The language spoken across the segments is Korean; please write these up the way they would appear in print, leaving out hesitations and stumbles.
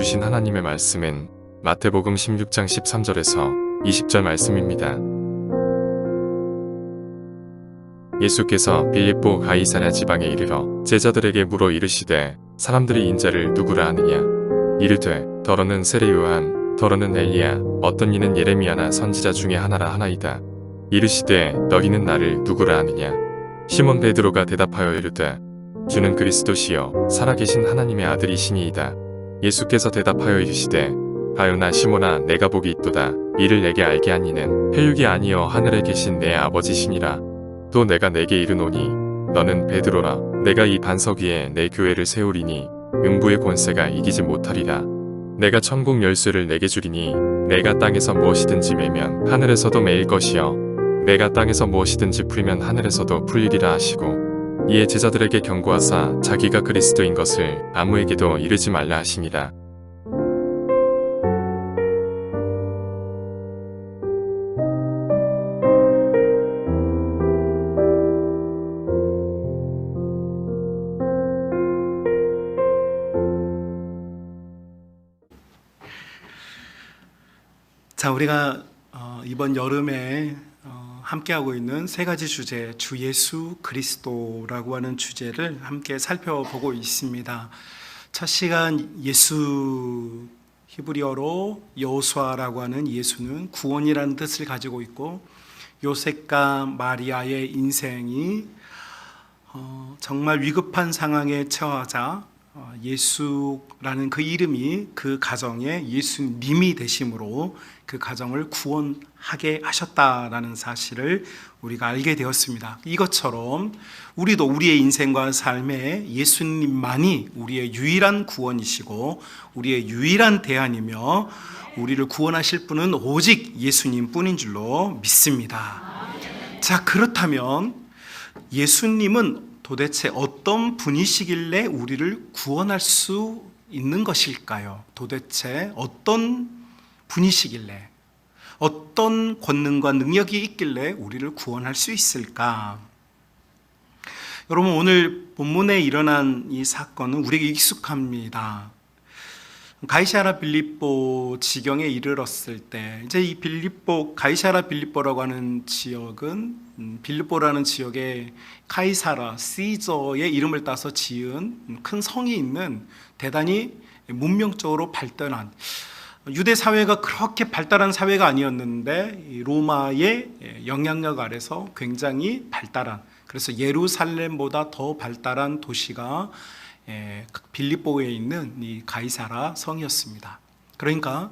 주신 하나님의 말씀은 마태복음 16장 13절에서 20절 말씀입니다. 예수께서 빌립보 가이사랴 지방에 이르러 제자들에게 물어 이르시되 사람들이 인자를 누구라 하느냐. 이르되 더러는 세례 요한, 더러는 엘리야, 어떤 이는 예레미야나 선지자 중에 하나라 하나이다. 이르시되 너희는 나를 누구라 하느냐. 시몬 베드로가 대답하여 이르되 주는 그리스도시요 살아계신 하나님의 아들이시니이다. 예수께서 대답하여 이르시되 가요나 시몬아, 내가 복이 있도다. 이를 내게 알게 한 이는 혈육이 아니여 하늘에 계신 내 아버지시니라. 또 내가 내게 이르노니 너는 베드로라. 내가 이 반석 위에 내 교회를 세우리니 음부의 권세가 이기지 못하리라. 내가 천국 열쇠를 내게 주리니 내가 땅에서 무엇이든지 매면 하늘에서도 매일 것이요 내가 땅에서 무엇이든지 풀면 하늘에서도 풀리리라 하시고, 이에 제자들에게 경고하사 자기가 그리스도인 것을 아무에게도 이르지 말라 하시니라. 자, 우리가 이번 여름에 함께하고 있는 세 가지 주제, 주 예수 그리스도라고 하는 주제를 함께 살펴보고 있습니다. 첫 시간 예수, 히브리어로 여호수아라고 하는 예수는 구원이라는 뜻을 가지고 있고, 요셉과 마리아의 인생이 정말 위급한 상황에 처하자 예수라는 그 이름이 그 가정에 예수님이 되심으로 그 가정을 구원하게 하셨다라는 사실을 우리가 알게 되었습니다. 이것처럼 우리도 우리의 인생과 삶에 예수님만이 우리의 유일한 구원이시고 우리의 유일한 대안이며 우리를 구원하실 분은 오직 예수님 뿐인 줄로 믿습니다. 자, 그렇다면 예수님은 도대체 어떤 분이시길래 우리를 구원할 수 있는 것일까요? 도대체 어떤 분이시길래, 어떤 권능과 능력이 있길래 우리를 구원할 수 있을까? 여러분, 오늘 본문에 일어난 이 사건은 우리에게 익숙합니다. 가이사랴 빌립보 지경에 이르렀을 때, 이제 이 가이사랴 빌립보라고 하는 지역은 빌립보라는 지역에 카이사라, 시저의 이름을 따서 지은 큰 성이 있는 대단히 문명적으로 발달한, 유대 사회가 그렇게 발달한 사회가 아니었는데 로마의 영향력 아래서 굉장히 발달한, 그래서 예루살렘보다 더 발달한 도시가 빌립보에 있는 이 가이사라 성이었습니다. 그러니까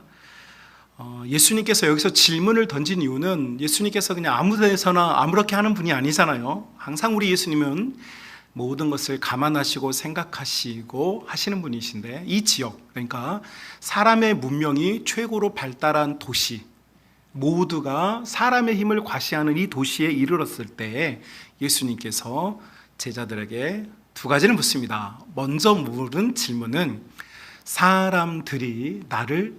예수님께서 여기서 질문을 던진 이유는 예수님께서 그냥 아무 데서나 아무렇게 하는 분이 아니잖아요. 항상 우리 예수님은 모든 것을 감안하시고 생각하시고 하시는 분이신데, 이 지역, 그러니까 사람의 문명이 최고로 발달한 도시, 모두가 사람의 힘을 과시하는 이 도시에 이르렀을 때 예수님께서 제자들에게 두 가지를 묻습니다. 먼저 물은 질문은 사람들이 나를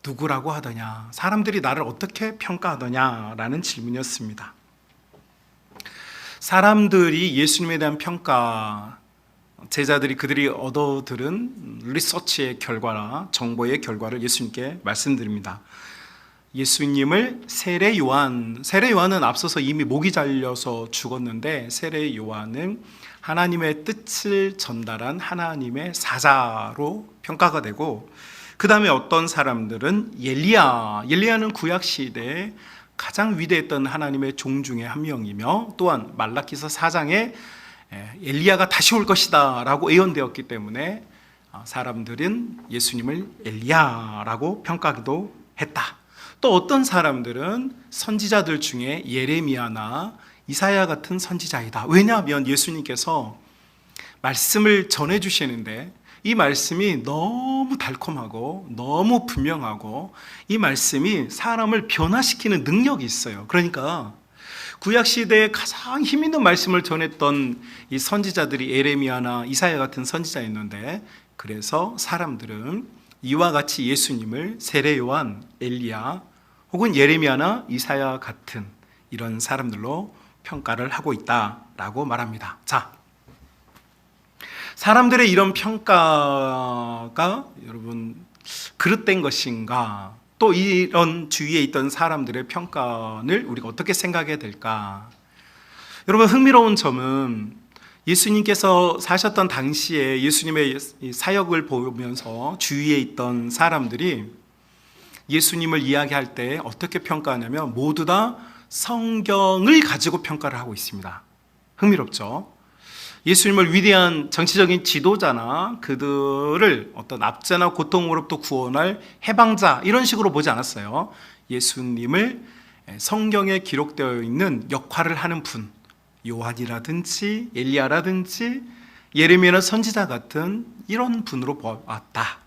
누구라고 하더냐, 사람들이 나를 어떻게 평가하더냐라는 질문이었습니다. 사람들이 예수님에 대한 평가, 제자들이 그들이 얻어들은 리서치의 결과나 정보의 결과를 예수님께 말씀드립니다. 예수님을 세례 요한은 앞서서 이미 목이 잘려서 죽었는데, 세례 요한은 하나님의 뜻을 전달한 하나님의 사자로 평가가 되고, 그 다음에 어떤 사람들은 엘리야는 구약 시대에 가장 위대했던 하나님의 종 중에 한 명이며, 또한 말라기서 4장에 엘리야가 다시 올 것이다 라고 예언되었기 때문에 사람들은 예수님을 엘리야라고 평가하기도 했다. 또 어떤 사람들은 선지자들 중에 예레미야나 이사야 같은 선지자이다. 왜냐하면 예수님께서 말씀을 전해주시는데 이 말씀이 너무 달콤하고 너무 분명하고 이 말씀이 사람을 변화시키는 능력이 있어요. 그러니까 구약시대에 가장 힘있는 말씀을 전했던 이 선지자들이 예레미야나 이사야 같은 선지자였는데, 그래서 사람들은 이와 같이 예수님을 세례 요한, 엘리야 혹은 예레미야나 이사야 같은 이런 사람들로 평가를 하고 있다라고 말합니다. 자, 사람들의 이런 평가가 여러분 그릇된 것인가? 또 이런 주위에 있던 사람들의 평가를 우리가 어떻게 생각해야 될까? 여러분, 흥미로운 점은 예수님께서 사셨던 당시에 예수님의 사역을 보면서 주위에 있던 사람들이 예수님을 이야기할 때 어떻게 평가하냐면 모두 다 성경을 가지고 평가를 하고 있습니다. 흥미롭죠? 예수님을 위대한 정치적인 지도자나 그들을 어떤 압제나 고통으로부터 구원할 해방자 이런 식으로 보지 않았어요. 예수님을 성경에 기록되어 있는 역할을 하는 분, 요한이라든지 엘리야라든지 예레미야나 선지자 같은 이런 분으로 보았다.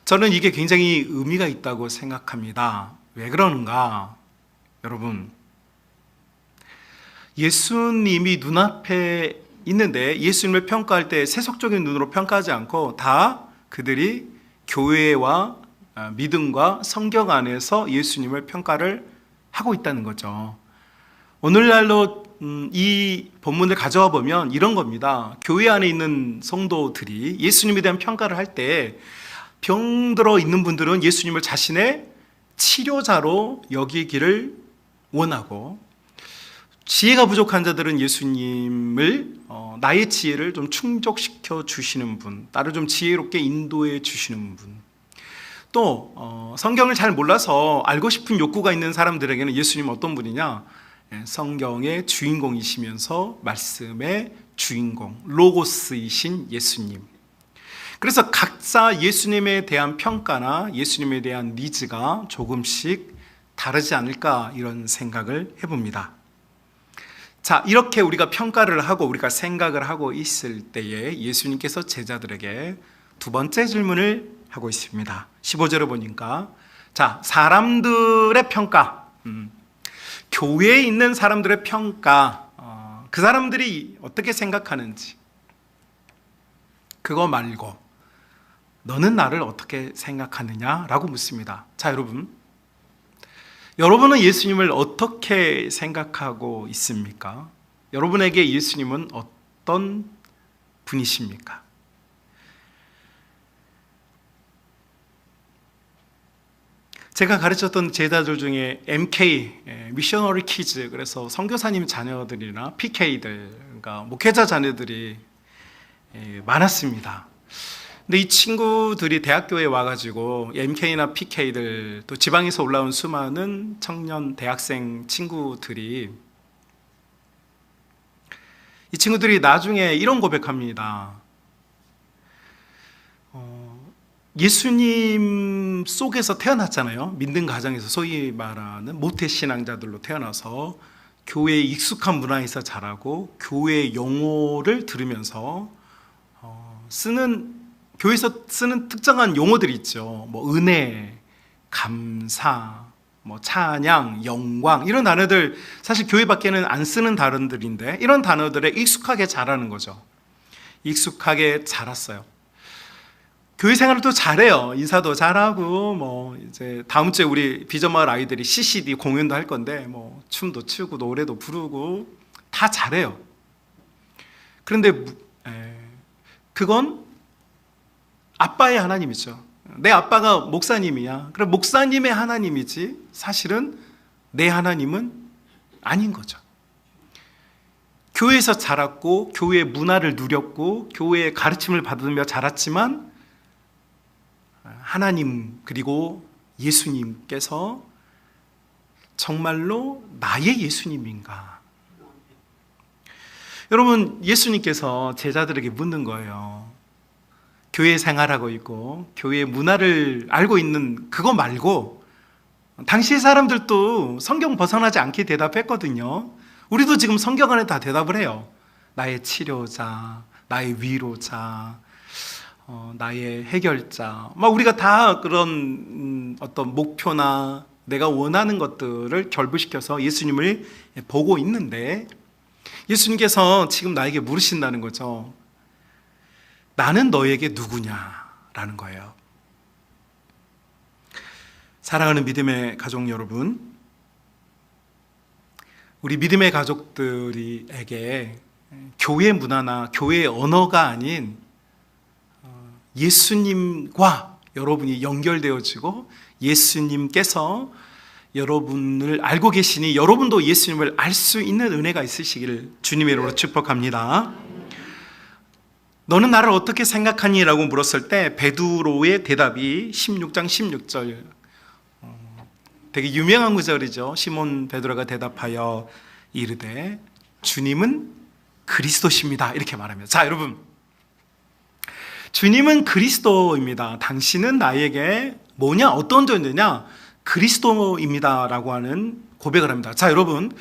저는 이게 굉장히 의미가 있다고 생각합니다. 왜 그러는가? 여러분, 예수님이 눈앞에 있는데 예수님을 평가할 때 세속적인 눈으로 평가하지 않고 다 그들이 교회와 믿음과 성경 안에서 예수님을 평가를 하고 있다는 거죠. 오늘날로 이 본문을 가져와 보면 이런 겁니다. 교회 안에 있는 성도들이 예수님에 대한 평가를 할 때 병들어 있는 분들은 예수님을 자신의 치료자로 여기기를 원하고, 지혜가 부족한 자들은 예수님을 나의 지혜를 좀 충족시켜 주시는 분, 나를 좀 지혜롭게 인도해 주시는 분, 또 성경을 잘 몰라서 알고 싶은 욕구가 있는 사람들에게는 예수님 어떤 분이냐? 성경의 주인공이시면서 말씀의 주인공, 로고스이신 예수님. 그래서 각자 예수님에 대한 평가나 예수님에 대한 니즈가 조금씩 다르지 않을까 이런 생각을 해봅니다. 자, 이렇게 우리가 평가를 하고 우리가 생각을 하고 있을 때에 예수님께서 제자들에게 두 번째 질문을 하고 있습니다. 15절을 보니까, 자, 사람들의 평가, 교회에 있는 사람들의 평가, 그 사람들이 어떻게 생각하는지, 그거 말고 너는 나를 어떻게 생각하느냐라고 묻습니다. 자, 여러분은 예수님을 어떻게 생각하고 있습니까? 여러분에게 예수님은 어떤 분이십니까? 제가 가르쳤던 제자들 중에 MK, 미셔너리 키즈, 그래서 선교사님 자녀들이나 PK들, 그러니까 목회자 자녀들이 많았습니다. 근데 이 친구들이 대학교에 와가지고 MK나 PK들, 또 지방에서 올라온 수많은 청년 대학생 친구들이, 이 친구들이 나중에 이런 고백합니다. 예수님 속에서 태어났잖아요. 믿는 가정에서 소위 말하는 모태신앙자들로 태어나서 교회의 익숙한 문화에서 자라고 교회의 용어를 들으면서 교회에서 쓰는 특정한 용어들이 있죠. 뭐 은혜, 감사, 뭐 찬양, 영광, 이런 단어들 사실 교회 밖에는 안 쓰는 단어들인데 이런 단어들에 익숙하게 자라는 거죠. 익숙하게 자랐어요. 교회 생활을 또 잘해요. 인사도 잘하고, 뭐 이제 다음 주에 우리 비전마을 아이들이 CCD 공연도 할 건데 뭐 춤도 추고 노래도 부르고 다 잘해요. 그런데 그건 아빠의 하나님이죠. 내 아빠가 목사님이야. 그럼 목사님의 하나님이지 사실은 내 하나님은 아닌 거죠. 교회에서 자랐고 교회의 문화를 누렸고 교회의 가르침을 받으며 자랐지만 하나님 그리고 예수님께서 정말로 나의 예수님인가? 여러분, 예수님께서 제자들에게 묻는 거예요. 교회 생활하고 있고 교회의 문화를 알고 있는 그거 말고, 당시의 사람들도 성경 벗어나지 않게 대답했거든요. 우리도 지금 성경 안에 다 대답을 해요. 나의 치료자, 나의 위로자, 나의 해결자, 막 우리가 다 그런 어떤 목표나 내가 원하는 것들을 결부시켜서 예수님을 보고 있는데, 예수님께서 지금 나에게 물으신다는 거죠. 나는 너에게 누구냐라는 거예요. 사랑하는 믿음의 가족 여러분, 우리 믿음의 가족들에게 교회 문화나 교회의 언어가 아닌 예수님과 여러분이 연결되어지고 예수님께서 여러분을 알고 계시니 여러분도 예수님을 알 수 있는 은혜가 있으시기를 주님의 이름으로 축복합니다. 너는 나를 어떻게 생각하니? 라고 물었을 때 베드로의 대답이 16장 16절, 되게 유명한 구절이죠. 시몬 베드로가 대답하여 이르되 주님은 그리스도십니다, 이렇게 말합니다. 자, 여러분, 주님은 그리스도입니다. 당신은 나에게 뭐냐, 어떤 존재냐? 그리스도입니다 라고 하는 고백을 합니다. 자, 여러분,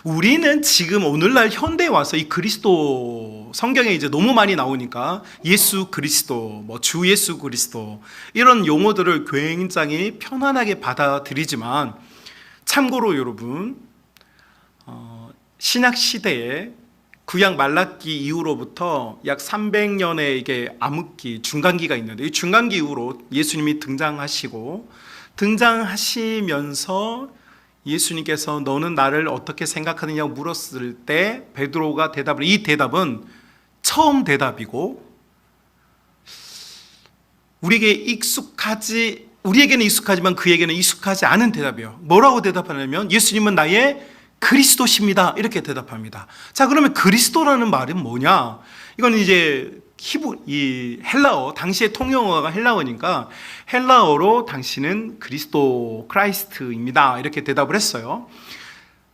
우리는 지금 오늘날 현대에 와서 이 그리스도, 성경에 이제 너무 많이 나오니까 예수 그리스도, 주 예수 그리스도, 이런 용어들을 굉장히 편안하게 받아들이지만, 참고로 여러분, 신약 시대에 구약 말라기 이후로부터 약 300년의 이게 암흑기, 중간기가 있는데, 이 중간기 이후로 예수님이 등장하시면서 예수님께서 너는 나를 어떻게 생각하느냐고 물었을 때 베드로가 이 대답은 처음 대답이고, 우리에게는 익숙하지만 그에게는 익숙하지 않은 대답이에요. 뭐라고 대답하냐면 예수님은 나의 그리스도십니다, 이렇게 대답합니다. 자, 그러면 그리스도라는 말은 뭐냐? 이건 이제 헬라어, 당시의 통용어가 헬라어니까 헬라어로 당신은 그리스도, 크라이스트입니다, 이렇게 대답을 했어요.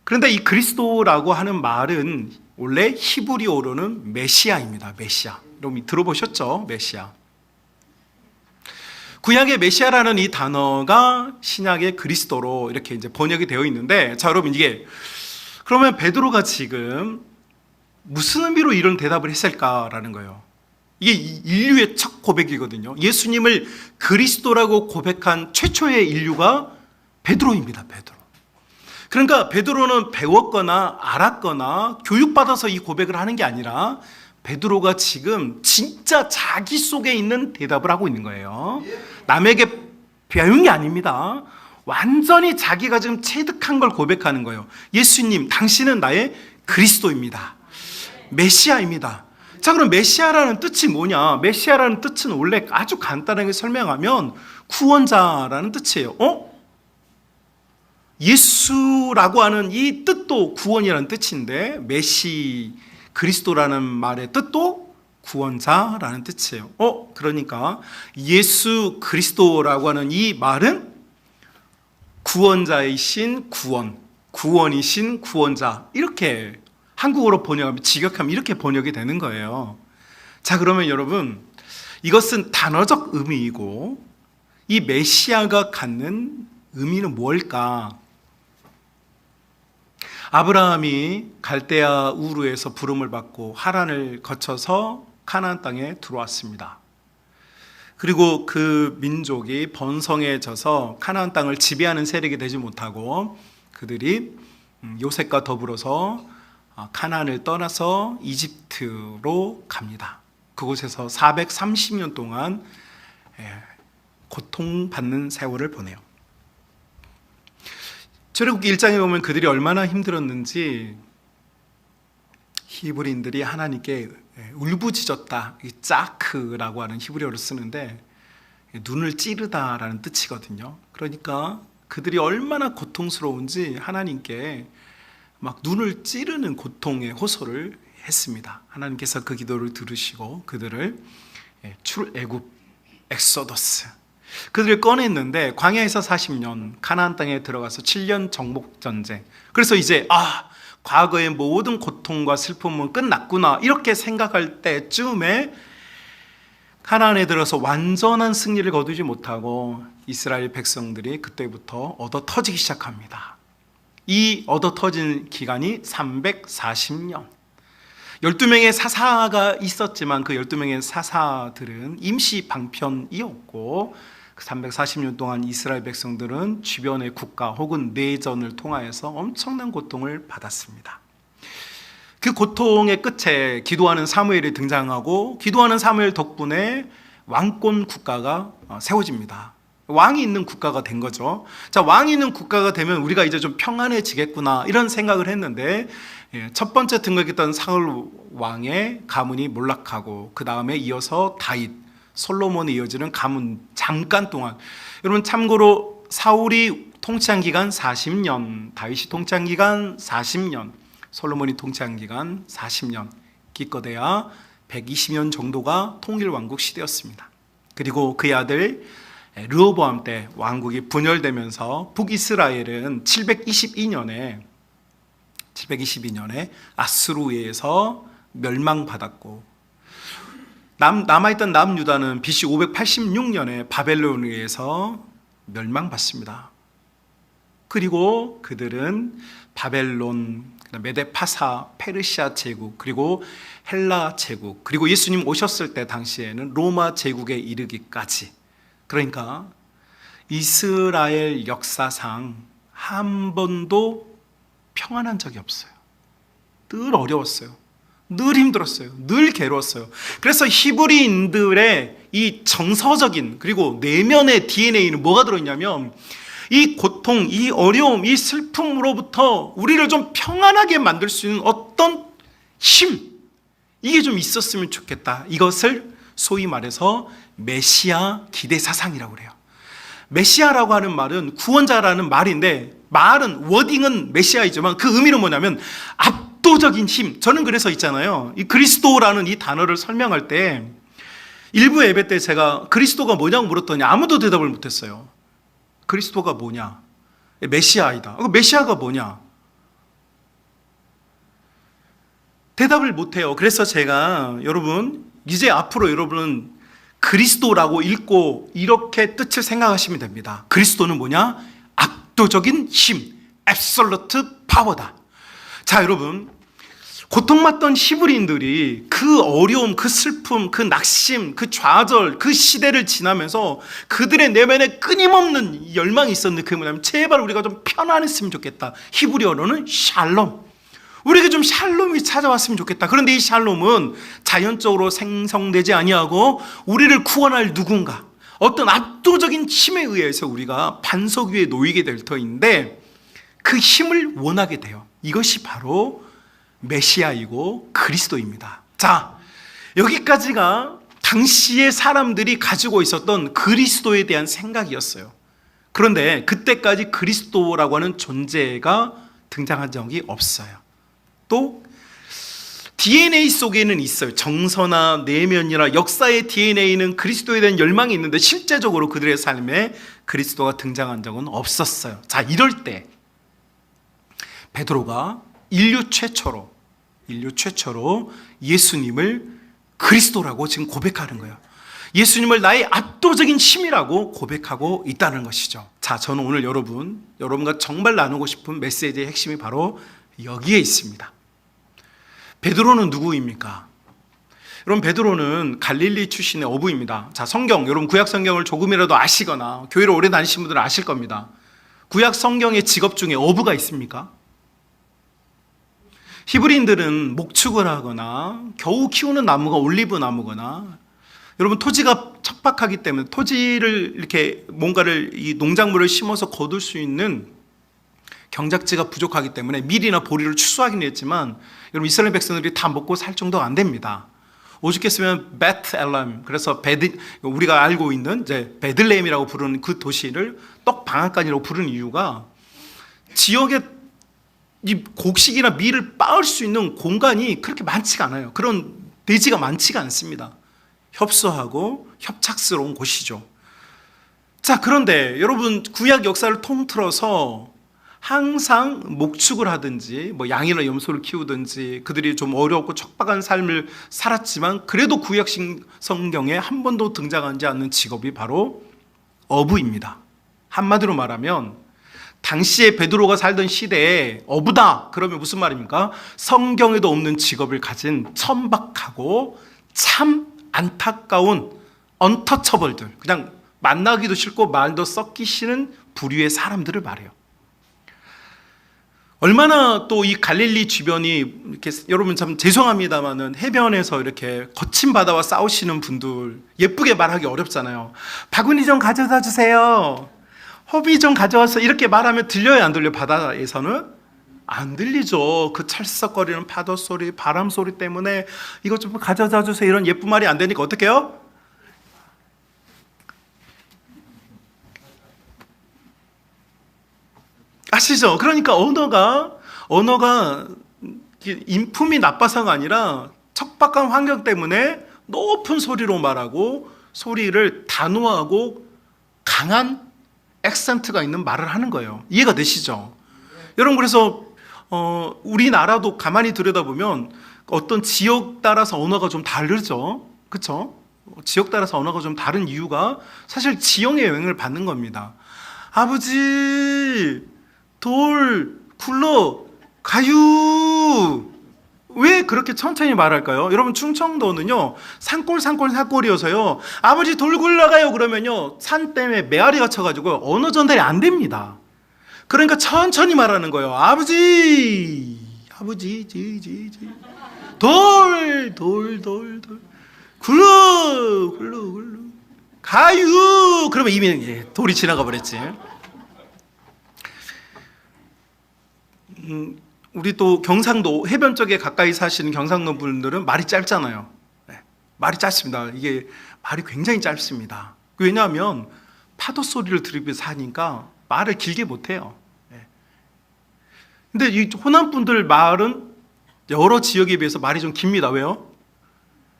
그런데 이 그리스도라고 하는 말은 원래 히브리어로는 메시아입니다. 메시아. 여러분 들어보셨죠? 메시아. 구약의 메시아라는 이 단어가 신약의 그리스도로 이렇게 이제 번역이 되어 있는데, 자, 여러분, 그러면 베드로가 지금 무슨 의미로 이런 대답을 했을까라는 거예요. 이게 인류의 첫 고백이거든요. 예수님을 그리스도라고 고백한 최초의 인류가 베드로입니다. 베드로. 그러니까 베드로는 배웠거나 알았거나 교육받아서 이 고백을 하는 게 아니라 베드로가 지금 진짜 자기 속에 있는 대답을 하고 있는 거예요. 남에게 배운 게 아닙니다. 완전히 자기가 지금 체득한 걸 고백하는 거예요. 예수님, 당신은 나의 그리스도입니다. 메시아입니다. 자, 그럼 메시아라는 뜻이 뭐냐? 메시아라는 뜻은 원래 아주 간단하게 설명하면 구원자라는 뜻이에요. 예수라고 하는 이 뜻도 구원이라는 뜻인데, 그리스도라는 말의 뜻도 구원자라는 뜻이에요. 그러니까 예수 그리스도라고 하는 이 말은 구원자이신 구원이신 구원자, 이렇게 한국어로 번역하면, 직역하면 이렇게 번역이 되는 거예요. 자, 그러면 여러분, 이것은 단어적 의미이고 이 메시아가 갖는 의미는 뭘까? 아브라함이 갈대아 우르에서 부름을 받고 하란을 거쳐서 가나안 땅에 들어왔습니다. 그리고 그 민족이 번성해져서 가나안 땅을 지배하는 세력이 되지 못하고 그들이 요셉과 더불어서 가나안을 떠나서 이집트로 갑니다. 그곳에서 430년 동안 고통받는 세월을 보내요. 출애굽기 1장에 보면 그들이 얼마나 힘들었는지 히브리인들이 하나님께 울부짖었다, 이 짜크라고 하는 히브리어를 쓰는데 눈을 찌르다라는 뜻이거든요. 그러니까 그들이 얼마나 고통스러운지 하나님께 막 눈을 찌르는 고통의 호소를 했습니다. 하나님께서 그 기도를 들으시고 그들을 출애굽, 엑소더스, 그들을 꺼냈는데 광야에서 40년, 가나안 땅에 들어가서 7년 정복전쟁. 그래서 이제 과거의 모든 고통과 슬픔은 끝났구나, 이렇게 생각할 때쯤에 가나안에 들어서 완전한 승리를 거두지 못하고 이스라엘 백성들이 그때부터 얻어 터지기 시작합니다. 이 얻어 터진 기간이 340년. 12명의 사사가 있었지만 그 12명의 사사들은 임시 방편이었고, 그 340년 동안 이스라엘 백성들은 주변의 국가 혹은 내전을 통하여서 엄청난 고통을 받았습니다. 그 고통의 끝에 기도하는 사무엘이 등장하고, 기도하는 사무엘 덕분에 왕권 국가가 세워집니다. 왕이 있는 국가가 된 거죠. 자, 왕이 있는 국가가 되면 우리가 이제 좀 평안해지겠구나 이런 생각을 했는데, 첫 번째 등극했던 사울 왕의 가문이 몰락하고 그 다음에 이어서 다윗, 솔로몬에 이어지는 가문 잠깐 동안. 여러분 참고로 사울이 통치한 기간 40년, 다윗이 통치한 기간 40년, 솔로몬이 통치한 기간 40년, 기껏해야 120년 정도가 통일왕국 시대였습니다. 그리고 그의 아들 르호보암 때 왕국이 분열되면서 북이스라엘은 722년에 아수르에 의해서 멸망받았고, 남아있던 남유다는 BC 586년에 바벨론에 의해서 멸망받습니다. 그리고 그들은 바벨론, 메데파사, 페르시아 제국, 그리고 헬라 제국, 그리고 예수님 오셨을 때 당시에는 로마 제국에 이르기까지, 그러니까 이스라엘 역사상 한 번도 평안한 적이 없어요. 늘 어려웠어요. 늘 힘들었어요. 늘 괴로웠어요. 그래서 히브리인들의 이 정서적인 그리고 내면의 DNA는 뭐가 들어있냐면, 이 고통, 이 어려움, 이 슬픔으로부터 우리를 좀 평안하게 만들 수 있는 어떤 힘, 이게 좀 있었으면 좋겠다. 이것을 소위 말해서 메시아 기대 사상이라고 그래요. 메시아라고 하는 말은 구원자라는 말인데, 워딩은 메시아이지만 그 의미는 뭐냐면 압도적인 힘. 저는 그래서 있잖아요, 이 그리스도라는 이 단어를 설명할 때 일부 예배 때 제가 그리스도가 뭐냐고 물었더니 아무도 대답을 못했어요. 그리스도가 뭐냐? 메시아이다. 메시아가 뭐냐? 대답을 못해요. 그래서 제가 이제 앞으로 여러분은 그리스도라고 읽고 이렇게 뜻을 생각하시면 됩니다. 그리스도는 뭐냐? 압도적인 힘, absolute power다. 자, 여러분, 고통받던 히브리인들이 그 어려움, 그 슬픔, 그 낙심, 그 좌절, 그 시대를 지나면서 그들의 내면에 끊임없는 열망이 있었는데, 그게 뭐냐면 제발 우리가 좀 편안했으면 좋겠다. 히브리어로는 샬롬. 우리에게 좀 샬롬이 찾아왔으면 좋겠다. 그런데 이 샬롬은 자연적으로 생성되지 아니하고 우리를 구원할 누군가, 어떤 압도적인 힘에 의해서 우리가 반석 위에 놓이게 될 터인데, 그 힘을 원하게 돼요. 이것이 바로 메시아이고 그리스도입니다. 자, 여기까지가 당시의 사람들이 가지고 있었던 그리스도에 대한 생각이었어요. 그런데 그때까지 그리스도라고 하는 존재가 등장한 적이 없어요. 또 DNA 속에는 있어요. 정서나 내면이나 역사의 DNA는 그리스도에 대한 열망이 있는데 실제적으로 그들의 삶에 그리스도가 등장한 적은 없었어요. 자, 이럴 때 베드로가 인류 최초로 예수님을 그리스도라고 지금 고백하는 거예요. 예수님을 나의 압도적인 힘이라고 고백하고 있다는 것이죠. 자, 저는 오늘 여러분과 정말 나누고 싶은 메시지의 핵심이 바로 여기에 있습니다. 베드로는 누구입니까? 여러분, 베드로는 갈릴리 출신의 어부입니다. 자, 여러분 구약 성경을 조금이라도 아시거나 교회를 오래 다니신 분들은 아실 겁니다. 구약 성경의 직업 중에 어부가 있습니까? 히브리인들은 목축을 하거나 겨우 키우는 나무가 올리브 나무거나, 여러분 토지가 척박하기 때문에 토지를 이렇게 뭔가를 이 농작물을 심어서 거둘 수 있는 경작지가 부족하기 때문에 밀이나 보리를 추수하긴 했지만, 여러분 이스라엘 백성들이 다 먹고 살 정도가 안 됩니다. 오죽했으면 베트엘렘, 그래서 우리가 알고 있는 이제 베들레헴이라고 부르는 그 도시를 떡방앗간이라고 부르는 이유가, 지역에 이 곡식이나 밀을 빻을 수 있는 공간이 그렇게 많지가 않아요. 그런 대지가 많지가 않습니다. 협소하고 협착스러운 곳이죠. 자, 그런데 여러분 구약 역사를 통틀어서 항상 목축을 하든지 양이나 염소를 키우든지 그들이 좀 어렵고 척박한 삶을 살았지만, 그래도 구약 성경에 한 번도 등장하지 않는 직업이 바로 어부입니다. 한마디로 말하면 당시에 베드로가 살던 시대에 어부다 그러면 무슨 말입니까? 성경에도 없는 직업을 가진 천박하고 참 안타까운 언터처벌들, 그냥 만나기도 싫고 말도 썩기 싫은 부류의 사람들을 말해요. 얼마나 또 이 갈릴리 주변이 이렇게, 여러분 참 죄송합니다만은 해변에서 이렇게 거친 바다와 싸우시는 분들 예쁘게 말하기 어렵잖아요. 바구니 좀 가져다 주세요. 허비 좀 가져와서 이렇게 말하면 들려요, 안 들려? 바다에서는 안 들리죠. 그 찰싹거리는 파도 소리, 바람 소리 때문에 이것 좀 가져다 주세요, 이런 예쁜 말이 안 되니까 어떻게 해요? 아시죠? 그러니까 언어가 인품이 나빠서가 아니라 척박한 환경 때문에 높은 소리로 말하고 소리를 단호하고 강한 액센트가 있는 말을 하는 거예요. 이해가 되시죠? 여러분, 그래서 우리나라도 가만히 들여다보면 어떤 지역 따라서 언어가 좀 다르죠. 그렇죠? 지역 따라서 언어가 좀 다른 이유가 사실 지형의 영향을 받는 겁니다. 아버지, 돌 굴러 가유. 왜 그렇게 천천히 말할까요? 여러분, 충청도는요 산골이어서요, 아버지 돌 굴러가요 그러면요 산 때문에 메아리가 쳐가지고 언어 전달이 안 됩니다. 그러니까 천천히 말하는 거예요. 아버지 돌 굴러 가유. 그러면 이미 돌이 지나가 버렸지. 우리 또 경상도 해변 쪽에 가까이 사시는 경상도 분들은 말이 짧잖아요. 네, 말이 짧습니다. 이게 말이 굉장히 짧습니다. 왜냐하면 파도 소리를 들으면서 사니까 말을 길게 못해요. 네. 근데 이 호남 분들 말은 여러 지역에 비해서 말이 좀 깁니다. 왜요?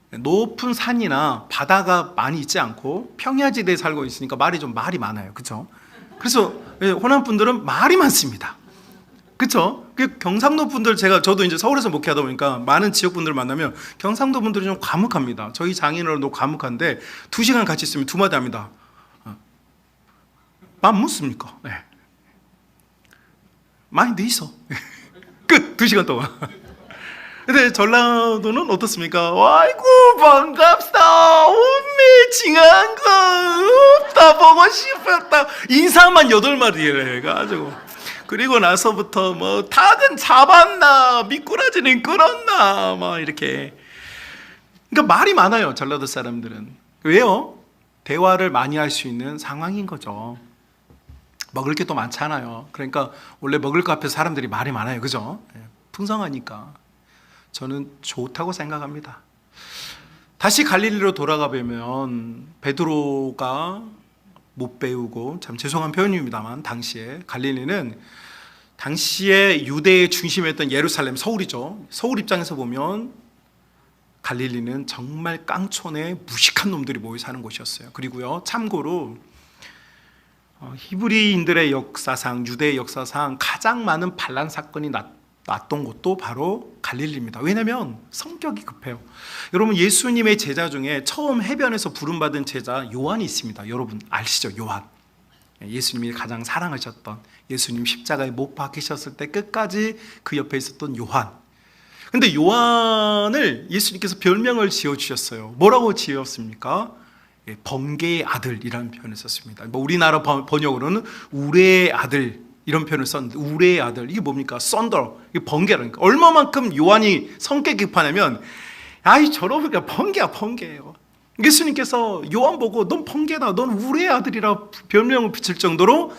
높은 산이나 바다가 많이 있지 않고 평야지대에 살고 있으니까 말이 많아요. 그렇죠? 그래서 호남 분들은 말이 많습니다. 그렇죠? 경상도 분들, 저도 이제 서울에서 목회하다 보니까 많은 지역 분들을 만나면 경상도 분들이 좀 과묵합니다. 저희 장인어른도 과묵한데 2시간 같이 있으면 두 마디 합니다. 맘 묻습니까? 네. 많이 돼 있어. 끝. 2시간 동안. 근데 전라도는 어떻습니까? 아이고 반갑다. 엄매 징한 거 없다. 보고 싶었다. 인사만 8마디를 해가지고. 그리고 나서부터 뭐 닭은 잡았나 미꾸라지는 끌었나 막 이렇게. 그러니까 말이 많아요, 전라도 사람들은. 왜요? 대화를 많이 할 수 있는 상황인 거죠. 먹을 게 또 많잖아요. 그러니까 원래 먹을 거 앞에 사람들이 말이 많아요. 그죠? 풍성하니까 저는 좋다고 생각합니다. 다시 갈릴리로 돌아가 보면 베드로가 못 배우고, 참 죄송한 표현입니다만, 당시에 갈릴리는 당시에 유대의 중심이었던 예루살렘, 서울이죠. 서울 입장에서 보면 갈릴리는 정말 깡촌에 무식한 놈들이 모여 사는 곳이었어요. 그리고요, 참고로 히브리인들의 역사상, 유대의 역사상 가장 많은 반란 사건이 났던 곳도 바로 갈릴리입니다. 왜냐하면 성격이 급해요. 여러분, 예수님의 제자 중에 처음 해변에서 부름받은 제자 요한이 있습니다. 여러분 아시죠? 요한. 예수님이 가장 사랑하셨던, 예수님 십자가에 못 박히셨을 때 끝까지 그 옆에 있었던 요한. 근데 요한을 예수님께서 별명을 지어주셨어요. 뭐라고 지었습니까? 번개의 아들이라는 표현을 썼습니다. 뭐 우리나라 번역으로는 우레의 아들, 이런 표현을 썼는데, 우레의 아들, 이게 뭡니까? 썬더, 이게 번개라니까. 얼마만큼 요한이 성격이 급하냐면, 아이 저러니까 번개야, 번개예요. 예수님께서 요한 보고 넌 번개다, 넌 우레의 아들이라 별명을 붙일 정도로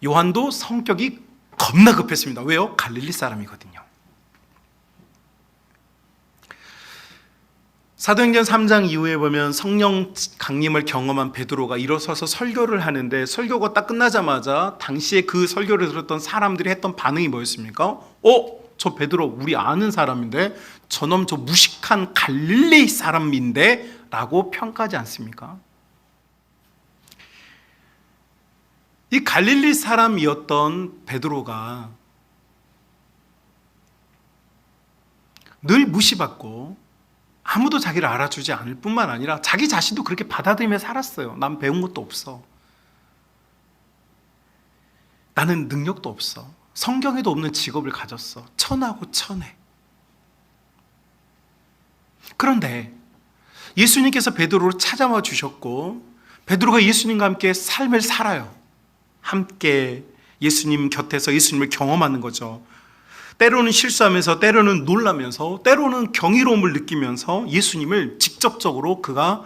요한도 성격이 겁나 급했습니다. 왜요? 갈릴리 사람이거든요. 사도행전 3장 이후에 보면 성령 강림을 경험한 베드로가 일어서서 설교를 하는데, 설교가 딱 끝나자마자 당시에 그 설교를 들었던 사람들이 했던 반응이 뭐였습니까? 저 베드로 우리 아는 사람인데, 저놈 저 무식한 갈릴리 사람인데 라고 평가하지 않습니까? 이 갈릴리 사람이었던 베드로가 늘 무시받고 아무도 자기를 알아주지 않을 뿐만 아니라 자기 자신도 그렇게 받아들이며 살았어요. 난 배운 것도 없어. 나는 능력도 없어. 성경에도 없는 직업을 가졌어. 천하고 천해. 그런데 예수님께서 베드로를 찾아와 주셨고, 베드로가 예수님과 함께 삶을 살아요. 함께 예수님 곁에서 예수님을 경험하는 거죠. 때로는 실수하면서, 때로는 놀라면서, 때로는 경이로움을 느끼면서 예수님을 직접적으로 그가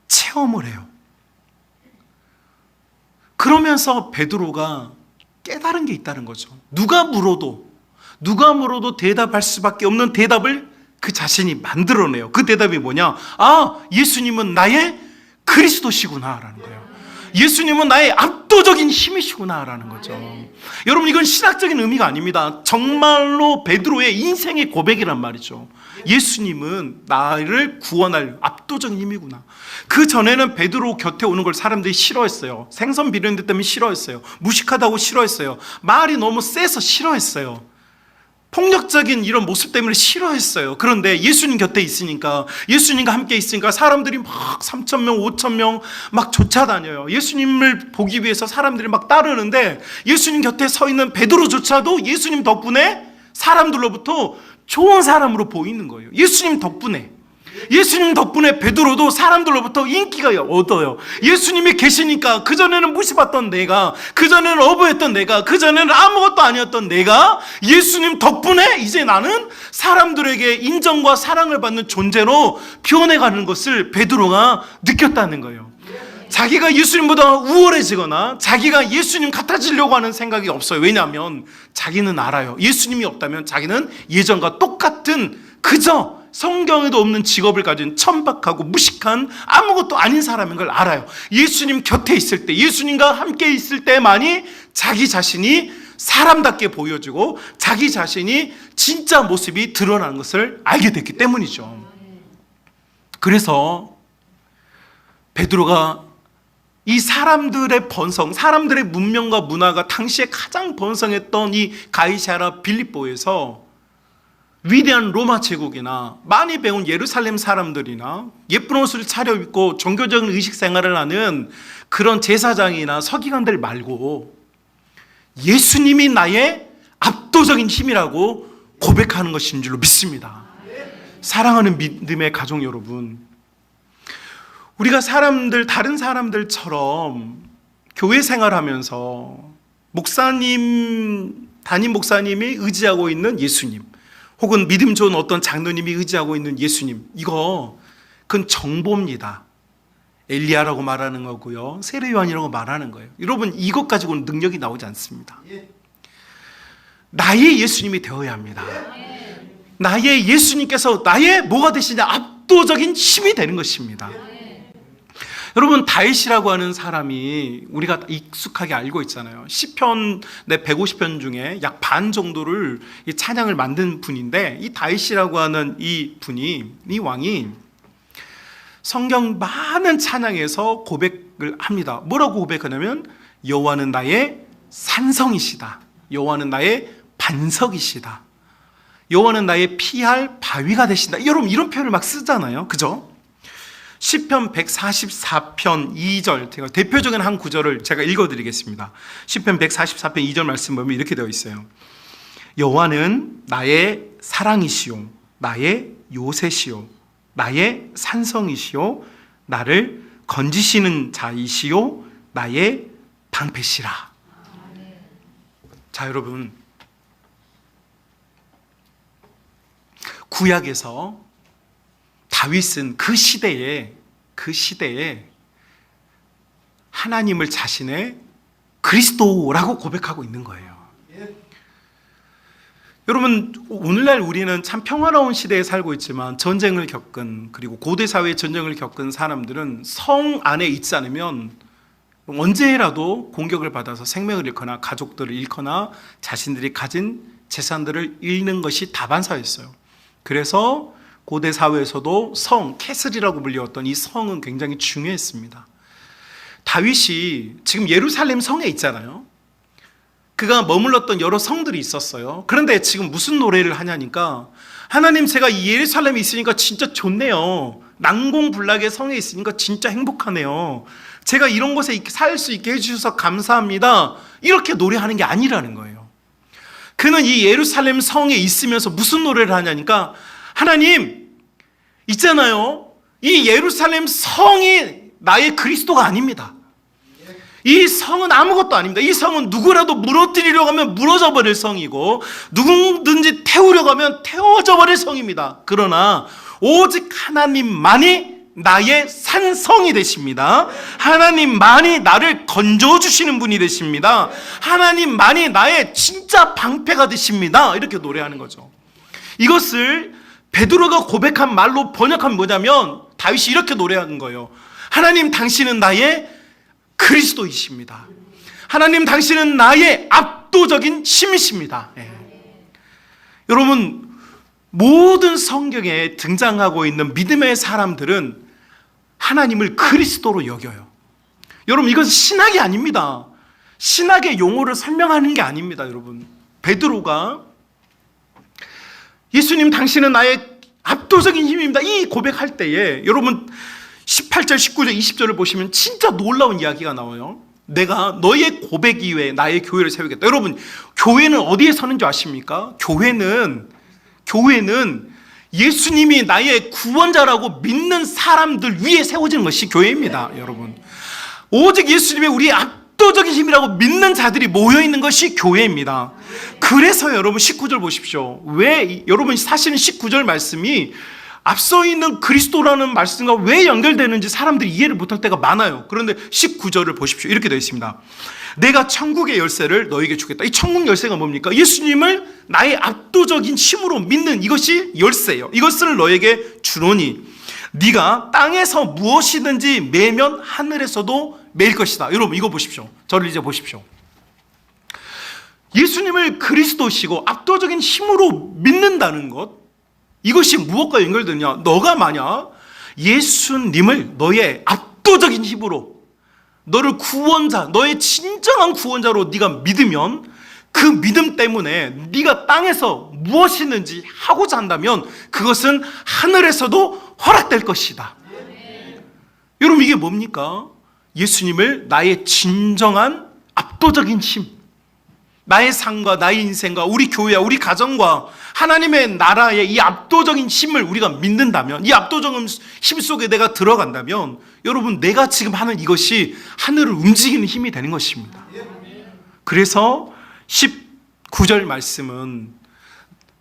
체험을 해요. 그러면서 베드로가 깨달은 게 있다는 거죠. 누가 물어도 대답할 수밖에 없는 대답을 그 자신이 만들어내요. 그 대답이 뭐냐? 아, 예수님은 나의 그리스도시구나 라는 거예요. 예수님은 나의 압도적인 힘이시구나 라는 거죠. 여러분, 이건 신학적인 의미가 아닙니다. 정말로 베드로의 인생의 고백이란 말이죠. 예수님은 나를 구원할 압도적인 힘이구나. 그 전에는 베드로 곁에 오는 걸 사람들이 싫어했어요. 생선 비린내 때문에 싫어했어요. 무식하다고 싫어했어요. 말이 너무 세서 싫어했어요. 폭력적인 이런 모습 때문에 싫어했어요. 그런데 예수님 곁에 있으니까, 예수님과 함께 있으니까 사람들이 막 3,000명, 5,000명 막 쫓아다녀요. 예수님을 보기 위해서 사람들이 막 따르는데 예수님 곁에 서 있는 베드로조차도 예수님 덕분에 사람들로부터 좋은 사람으로 보이는 거예요. 예수님 덕분에 베드로도 사람들로부터 인기가 얻어요. 예수님이 계시니까, 그전에는 무시받던 내가, 그전에는 어부했던 내가, 그전에는 아무것도 아니었던 내가 예수님 덕분에 이제 나는 사람들에게 인정과 사랑을 받는 존재로 변해가는 것을 베드로가 느꼈다는 거예요. 자기가 예수님보다 우월해지거나 자기가 예수님 같아지려고 하는 생각이 없어요. 왜냐하면 자기는 알아요. 예수님이 없다면 자기는 예전과 똑같은 그저 성경에도 없는 직업을 가진 천박하고 무식한 아무것도 아닌 사람인 걸 알아요. 예수님 곁에 있을 때, 예수님과 함께 있을 때만이 자기 자신이 사람답게 보여지고 자기 자신이 진짜 모습이 드러나는 것을 알게 됐기 때문이죠. 그래서 베드로가 이 사람들의 번성, 사람들의 문명과 문화가 당시에 가장 번성했던 이 가이사랴 빌립보에서 위대한 로마 제국이나 많이 배운 예루살렘 사람들이나 예쁜 옷을 차려입고 종교적인 의식 생활을 하는 그런 제사장이나 서기관들 말고 예수님이 나의 압도적인 힘이라고 고백하는 것인 줄로 믿습니다. 사랑하는 믿음의 가족 여러분, 우리가 다른 사람들처럼 교회 생활하면서 담임 목사님이 의지하고 있는 예수님, 혹은 믿음 좋은 어떤 장로님이 의지하고 있는 예수님, 그건 정보입니다. 엘리야라고 말하는 거고요, 세례 요한이라고 말하는 거예요. 여러분, 이것 가지고는 능력이 나오지 않습니다. 나의 예수님이 되어야 합니다. 나의 예수님께서 나의 뭐가 되시냐? 압도적인 힘이 되는 것입니다. 여러분, 다윗이라고 하는 사람이 우리가 익숙하게 알고 있잖아요. 시편 150편 중에 약 반 정도를 이 찬양을 만든 분인데, 이 다윗이라고 하는 이 왕이 성경 많은 찬양에서 고백을 합니다. 뭐라고 고백하냐면, 여호와는 나의 산성이시다, 여호와는 나의 반석이시다, 여호와는 나의 피할 바위가 되신다. 여러분, 이런 표현을 막 쓰잖아요. 그죠? 시편 144편 2절, 제가 대표적인 한 구절을 제가 읽어드리겠습니다. 시편 144편 2절 말씀 보면 이렇게 되어 있어요. 여호와는 나의 사랑이시요, 나의 요새시요, 나의 산성이시요, 나를 건지시는 자이시요, 나의 방패시라. 자, 여러분, 구약에서 다윗은 그 시대에 하나님을 자신의 그리스도라고 고백하고 있는 거예요. 여러분, 오늘날 우리는 참 평화로운 시대에 살고 있지만 전쟁을 겪은, 그리고 고대 사회의 전쟁을 겪은 사람들은 성 안에 있지 않으면 언제라도 공격을 받아서 생명을 잃거나 가족들을 잃거나 자신들이 가진 재산들을 잃는 것이 다반사였어요. 그래서 고대 사회에서도 성, 캐슬이라고 불리웠던 이 성은 굉장히 중요했습니다. 다윗이 지금 예루살렘 성에 있잖아요. 그가 머물렀던 여러 성들이 있었어요. 그런데 지금 무슨 노래를 하냐니까, 하나님, 제가 이 예루살렘에 있으니까 진짜 좋네요. 난공불락의 성에 있으니까 진짜 행복하네요. 제가 이런 곳에 살 수 있게 해주셔서 감사합니다. 이렇게 노래하는 게 아니라는 거예요. 그는 이 예루살렘 성에 있으면서 무슨 노래를 하냐니까, 하나님, 있잖아요, 이 예루살렘 성이 나의 그리스도가 아닙니다. 이 성은 아무것도 아닙니다. 이 성은 누구라도 무너뜨리려고 하면 무너져 버릴 성이고 누구든지 태우려고 하면 태워져 버릴 성입니다. 그러나 오직 하나님만이 나의 산성이 되십니다. 하나님만이 나를 건져주시는 분이 되십니다. 하나님만이 나의 진짜 방패가 되십니다. 이렇게 노래하는 거죠. 이것을 베드로가 고백한 말로 번역하면 뭐냐면 다윗이 이렇게 노래하는 거예요. 하나님 당신은 나의 그리스도이십니다. 하나님 당신은 나의 압도적인 힘이십니다. 여러분, 모든 성경에 등장하고 있는 믿음의 사람들은 하나님을 그리스도로 여겨요. 여러분, 이것은 신학이 아닙니다. 신학의 용어를 설명하는 게 아닙니다. 여러분, 베드로가 예수님 당신은 나의 압도적인 힘입니다, 이 고백할 때에 여러분 18절, 19절, 20절을 보시면 진짜 놀라운 이야기가 나와요. 내가 너의 고백 이외에 나의 교회를 세우겠다. 여러분, 교회는 어디에 서는지 아십니까? 교회는 예수님이 나의 구원자라고 믿는 사람들 위에 세워지는 것이 교회입니다. 여러분, 오직 예수님의 우리의 압도적인 힘이라고 믿는 자들이 모여있는 것이 교회입니다. 그래서 여러분 19절 보십시오. 왜 여러분 사실은 19절 말씀이 앞서 있는 그리스도라는 말씀과 왜 연결되는지 사람들이 이해를 못할 때가 많아요. 그런데 19절을 보십시오. 이렇게 되어 있습니다. 내가 천국의 열쇠를 너에게 주겠다. 이 천국 열쇠가 뭡니까? 예수님을 나의 압도적인 힘으로 믿는 이것이 열쇠예요. 이것을 너에게 주노니 네가 땅에서 무엇이든지 매면 하늘에서도 매일 것이다. 여러분, 이거 보십시오. 저를 이제 보십시오. 예수님을 그리스도시고 압도적인 힘으로 믿는다는 것, 이것이 무엇과 연결되냐? 너가 만약 예수님을 너의 압도적인 힘으로, 너를 구원자, 너의 진정한 구원자로 네가 믿으면 그 믿음 때문에 네가 땅에서 무엇이든지 하고자 한다면 그것은 하늘에서도 허락될 것이다. 여러분, 이게 뭡니까? 예수님을 나의 진정한 압도적인 힘, 나의 삶과 나의 인생과 우리 교회와 우리 가정과 하나님의 나라의 이 압도적인 힘을 우리가 믿는다면, 이 압도적인 힘 속에 내가 들어간다면 여러분, 내가 지금 하는 이것이 하늘을 움직이는 힘이 되는 것입니다. 그래서 19절 말씀은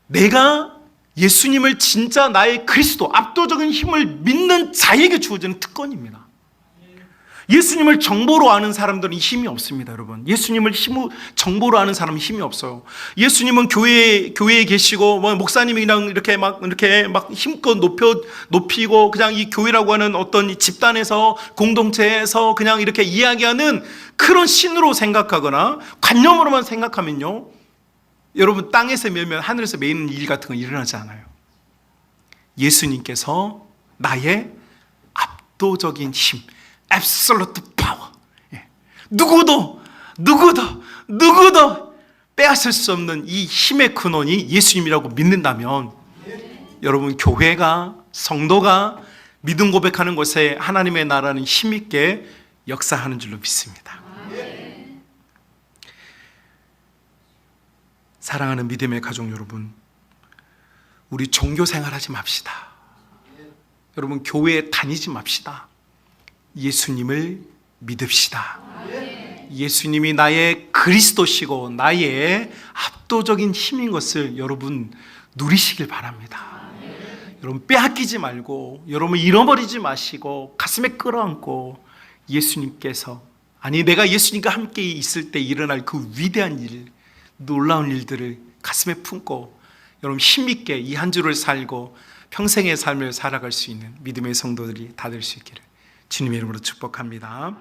내가 예수님을 진짜 나의 그리스도, 압도적인 힘을 믿는 자에게 주어지는 특권입니다. 예수님을 정보로 아는 사람들은 힘이 없습니다, 여러분. 예수님을 정보로 아는 사람은 힘이 없어요. 예수님은 교회에 계시고 목사님이랑 이렇게 막 힘껏 높이고 그냥 이 교회라고 하는 어떤 집단에서, 공동체에서 그냥 이렇게 이야기하는 그런 신으로 생각하거나 관념으로만 생각하면요, 여러분, 땅에서 매면 하늘에서 매이는 일 같은 건 일어나지 않아요. 예수님께서 나의 압도적인 힘, absolute power, 누구도 빼앗을 수 없는 이 힘의 근원이 예수님이라고 믿는다면 여러분, 교회가, 성도가 믿음 고백하는 곳에 하나님의 나라는 힘있게 역사하는 줄로 믿습니다. 사랑하는 믿음의 가족 여러분, 우리 종교 생활하지 맙시다. 여러분, 교회에 다니지 맙시다. 예수님을 믿읍시다. 예수님이 나의 그리스도시고 나의 압도적인 힘인 것을 여러분 누리시길 바랍니다. 여러분, 빼앗기지 말고, 여러분 잃어버리지 마시고 가슴에 끌어안고 예수님께서, 아니 내가 예수님과 함께 있을 때 일어날 그 위대한 일, 놀라운 일들을 가슴에 품고 여러분 힘있게 이 한 주를 살고 평생의 삶을 살아갈 수 있는 믿음의 성도들이 다 될 수 있기를 주님의 이름으로 축복합니다.